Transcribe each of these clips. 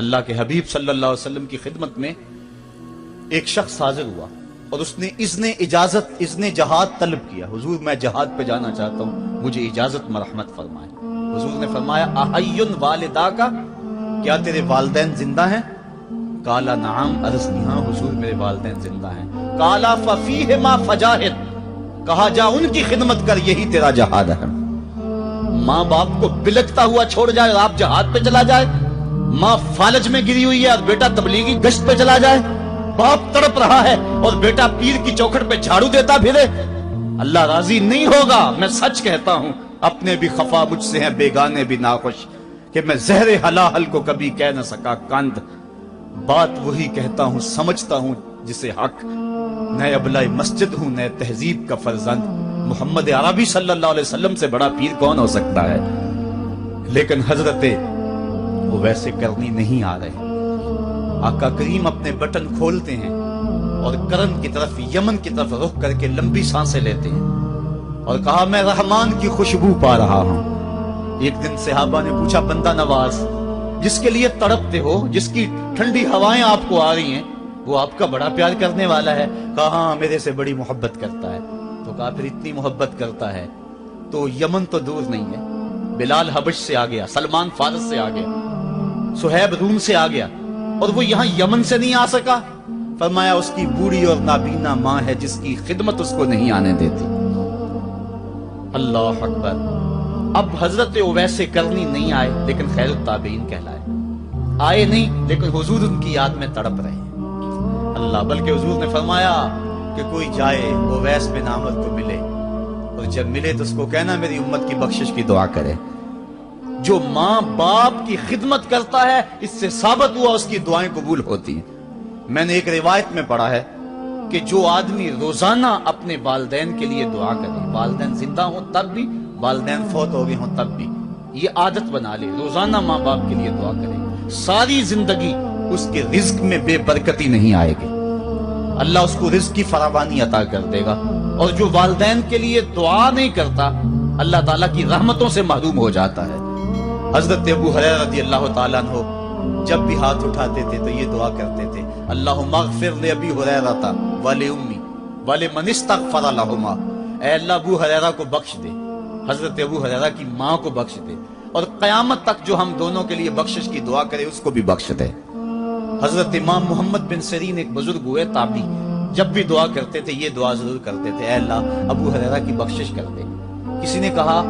اللہ کے حبیب صلی اللہ علیہ وسلم کی خدمت میں ایک شخص حاضر ہوا اور اس نے اذن جہاد طلب کیا. حضور میں جہاد پہ جانا چاہتا ہوں, مجھے اجازت مرحمت فرمائے. حضور نے فرمایا احیٌ والداک, کیا تیرے والدین زندہ ہیں؟ قالا نعم, عرض کی ہاں حضور میرے والدین زندہ ہیں. قالا ففیہما فجاہد, کہا جا ان کی خدمت کر, یہی تیرا جہاد ہے. ماں باپ کو بلکتا ہوا چھوڑ جائے اور آپ جہاد پہ چلا جائے, ماں فالج میں گری ہوئی ہے اور بیٹا تبلیغی گشت پہ چلا جائے, باپ تڑپ رہا ہے اور بیٹا پیر کی چوکھٹ پہ جھاڑو دیتا پھرے, اللہ راضی نہیں ہوگا. میں سچ کہتا ہوں, اپنے بھی خفا مجھ سے ہیں, بیگانے بھی ناخوش, کہ میں زہر حلاحل کو کبھی کہہ نہ سکا کند. بات وہی کہتا ہوں, سمجھتا ہوں جسے حق, نئے ابلۂ مسجد ہوں, نئے تہذیب کا فرزند. محمد عربی صلی اللہ علیہ وسلم سے بڑا پیر کون ہو سکتا ہے؟ لیکن حضرت وہ ویسے کرنی نہیں آ رہے. آقا کریم اپنے بٹن کھولتے ہیں اور کرن کی طرف, یمن کی طرف رخ کر کے لمبی سانسیں لیتے ہیں اور کہا میں رحمان کی خوشبو پا رہا ہوں. ایک دن صحابہ نے پوچھا, بندہ نواز جس کے لیے تڑپتے ہو, جس کی ٹھنڈی ہوائیں آپ کو آ رہی ہیں, وہ آپ کا بڑا پیار کرنے والا ہے؟ کہا ہاں میرے سے بڑی محبت کرتا ہے. تو کہا پھر اتنی محبت کرتا ہے تو یمن تو دور نہیں ہے. بلال حبش سے آ گیا, سلمان فارس سے آ گیا, سہیب روم سے آ گیا, اور وہ یہاں یمن سے نہیں آ سکا. فرمایا اس کی بوڑھی اور نابینا ماں ہے جس کی خدمت اس کو نہیں آنے دیتی. اللہ اکبر. اب حضرت اویس کرنی نہیں آئے لیکن خیر التابعین کہلائے. آئے نہیں لیکن حضور ان کی یاد میں تڑپ رہے ہیں. اللہ, بلکہ حضور نے فرمایا کہ کوئی جائے اویس بن عامر کو ملے, اور جب ملے تو اس کو کہنا میری امت کی بخشش کی دعا کرے. جو ماں باپ کی خدمت کرتا ہے, اس سے ثابت ہوا اس کی دعائیں قبول ہوتی ہیں. میں نے ایک روایت میں پڑھا ہے کہ جو آدمی روزانہ اپنے والدین کے لیے دعا کرے, والدین زندہ ہوں تب بھی, والدین فوت ہو گئے ہوں تب بھی, یہ عادت بنا لے, روزانہ ماں باپ کے لیے دعا کرے, ساری زندگی اس کے رزق میں بے برکتی نہیں آئے گی, اللہ اس کو رزق کی فراوانی عطا کر دے گا. اور جو والدین کے لیے دعا نہیں کرتا, اللہ تعالیٰ کی رحمتوں سے محروم ہو جاتا ہے. حضرت ابو ہریرہ رضی اللہ تعالیٰ عنہ جب بھی ہاتھ اٹھاتے تھے تو یہ دعا کرتے تھے, اللہم اغفر لابی ہریرہ ولأمی ولمن استغفر لہما. اے اللہ ابو ہریرہ کو بخش دے, حضرت ابو ہریرہ کی ماں کو بخش دے, اور قیامت تک جو ہم دونوں کے لیے بخشش کی دعا کرے اس کو بھی بخش دے. حضرت امام محمد بن سیرین ایک بزرگ ہوئے تابعی, جب بھی دعا کرتے تھے یہ دعا ضرور کرتے تھے, اے اللہ ابو ہریرہ کی بخشش کر دے. کسی نے کہا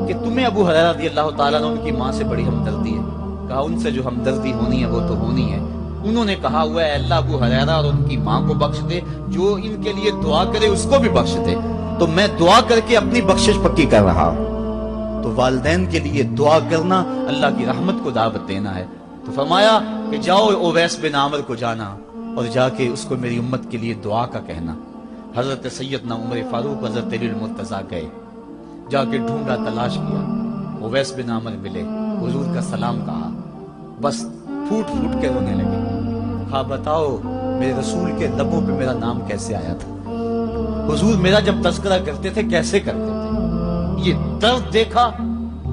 کہ تمہیں ابو ہریرہ رضی اللہ تعالیٰ عنہ ان کی ماں سے بڑی ہمدردی ہے. کہا ان سے جو ہمدردی ہونی ہے وہ تو ہونی ہے. انہوں نے کہا ہوا ہے اے اللہ ابو ہریرہ اور ان کی ماں کو بخش دے, جو ان کے لیے دعا کرے اس کو بھی بخش دے. تو میں دعا کر کے اپنی بخشش پکی کر رہا ہوں. تو والدین کے لیے دعا کرنا اللہ کی رحمت کو دعوت دینا ہے. تو فرمایا کہ جاؤ اویس بن عامر کو جانا اور جا کے اس کو میری امت کے لیے دعا کا کہنا. حضرت سیدنا عمر فاروق حضرت علی المرتضیٰ گئے, جا کے ڈھونڈا, تلاش کیا, اویس بن عامر ملے, حضور کا سلام کہا, بس پھوٹ پھوٹ کے رونے لگے. ہاں بتاؤ میرے رسول کے لبوں پہ میرا نام کیسے آیا تھا, حضور میرا جب تذکرہ کرتے تھے کیسے کرتے تھے. یہ درد دیکھا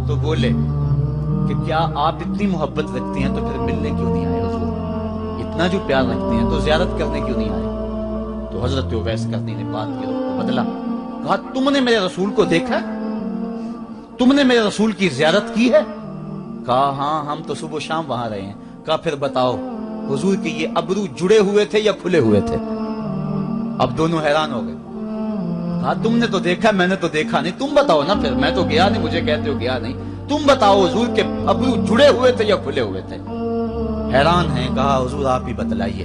تو بولے کہ کیا آپ اتنی محبت رکھتے ہیں تو پھر ملنے کیوں نہیں آئے حضور, اتنا جو پیار رکھتے ہیں تو زیارت کرنے کیوں نہیں آئے. تو حضرت اویس کرنی نے بات کے رخ کو بدلا, کہا تم نے میرے رسول کو دیکھا, تم نے میرے رسول کی زیارت کی ہے؟ کہا ہاں ہم تو صبح و شام وہاں رہے ہیں. کہا پھر بتاؤ حضور کے یہ ابرو جڑے ہوئے تھے یا کھلے ہوئے تھے؟ اب دونوں حیران ہو گئے. کہا تم نے تو دیکھا, میں نے تو دیکھا نہیں, تم بتاؤ نا. پھر میں تو گیا نہیں, مجھے کہتے ہو گیا نہیں, تم بتاؤ حضور کے ابرو جڑے ہوئے تھے یا کھلے ہوئے تھے؟ حیران ہیں. کہا حضور آپ ہی بتلائیے.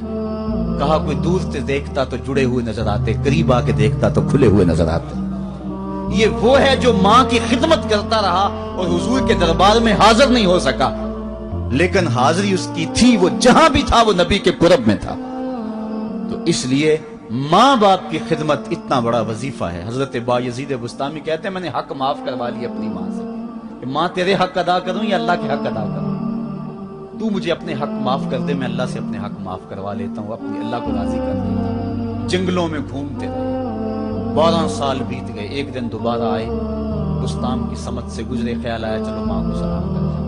کہا کوئی دور سے دیکھتا تو جڑے ہوئے نظر آتے, قریب آ کے دیکھتا تو کھلے ہوئے نظر آتے. یہ وہ ہے جو ماں کی خدمت کرتا رہا اور حضور کے دربار میں حاضر نہیں ہو سکا, لیکن حاضری اس کی تھی, وہ جہاں بھی تھا وہ نبی کے قرب میں تھا. تو اس لیے ماں باپ کی خدمت اتنا بڑا وظیفہ ہے. حضرت بایزید بستامی کہتے ہیں میں نے حق معاف کروا لی اپنی ماں سے, کہ ماں تیرے حق ادا کروں یا اللہ کے حق ادا کروں, تو مجھے اپنے حق معاف کر دے, میں اللہ سے اپنے حق معاف کروا لیتا ہوں, اپنے اللہ کو راضی کر دیتا ہوں. جنگلوں میں گھومتے رہے, 12 سال بیت گئے. ایک دن دوبارہ آئے, بستام کی سمت سے گزرے, خیال آیا چلو ماں کو سلام کر جاؤ.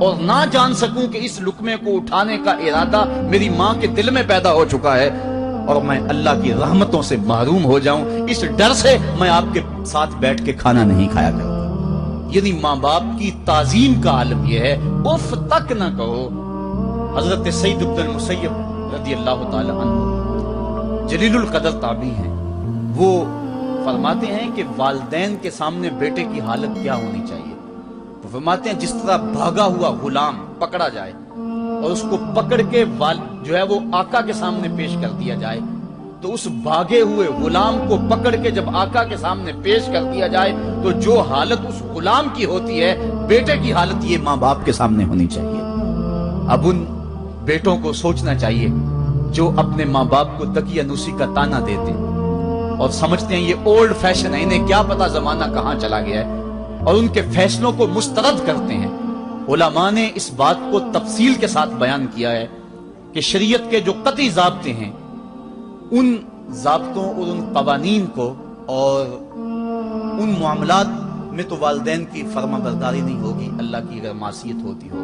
اور نہ جان سکوں کہ اس لقمے کو اٹھانے کا ارادہ میری ماں کے دل میں پیدا ہو چکا ہے اور میں اللہ کی رحمتوں سے محروم ہو جاؤں، اس ڈر سے میں آپ کے ساتھ بیٹھ کے کھانا نہیں کھایا کروں۔ یعنی ماں باپ کی تعظیم کا عالم یہ ہے، اف تک نہ کہو۔ حضرت سعید بن المسیب رضی اللہ تعالی عنہ جلیل القدر تابعی ہیں، وہ فرماتے ہیں کہ والدین کے سامنے بیٹے کی حالت کیا ہونی چاہیے۔ وہ فرماتے ہیں جس طرح بھاگا ہوا غلام پکڑا جائے اور اس کو پکڑ کے جو ہے وہ آقا کے سامنے پیش کر دیا جائے، تو اس بھاگے ہوئے غلام کو پکڑ کے جب آقا کے سامنے پیش کر دیا جائے تو جو حالت اس غلام کی ہوتی ہے، بیٹے کی حالت یہ ماں باپ کے سامنے ہونی چاہیے۔ اب ان بیٹوں کو سوچنا چاہیے جو اپنے ماں باپ کو تکیہ نوسی کا تانا دیتے اور سمجھتے ہیں یہ اولڈ فیشن ہے، انہیں کیا پتا زمانہ کہاں چلا گیا ہے، اور ان کے فیصلوں کو مسترد کرتے ہیں۔ علماء نے اس بات کو تفصیل کے ساتھ بیان کیا ہے کہ شریعت کے جو قطعی ضابطے ہیں، ان ضابطوں اور ان قوانین کو اور ان معاملات میں تو والدین کی فرما برداری نہیں ہوگی اللہ کی اگر معصیت ہوتی ہو،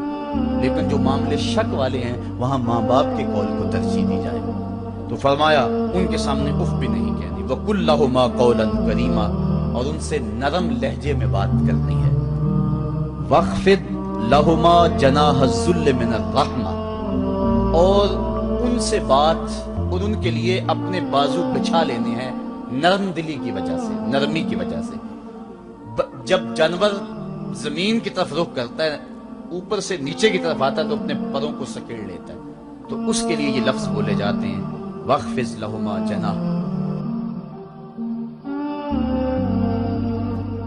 لیکن جو معاملے شک والے ہیں وہاں ماں باپ کے قول کو ترجیح دی جائے۔ تو فرمایا ان کے سامنے اف بھی نہیں کہنی، وَقُلْ لَهُمَا قَوْلًا كَرِيمًا، اور ان سے نرم لہجے میں بات کرنی ہے۔ وَاخْفِضْ لَهُمَا جَنَاحَ الذُّلِّ مِنَ الرَّحْمَةِ، اور ان سے بات اور ان کے لیے اپنے بازو بچھا لینے ہیں نرم دلی کی وجہ سے، نرمی کی وجہ سے۔ جب جانور زمین کی طرف رخ کرتا ہے، اوپر سے نیچے کی طرف آتا ہے تو اپنے پروں کو سکیڑ لیتا ہے، تو اس کے لیے یہ لفظ بولے جاتے ہیں وَاخْفِضْ لَهُمَا جَنَاحَ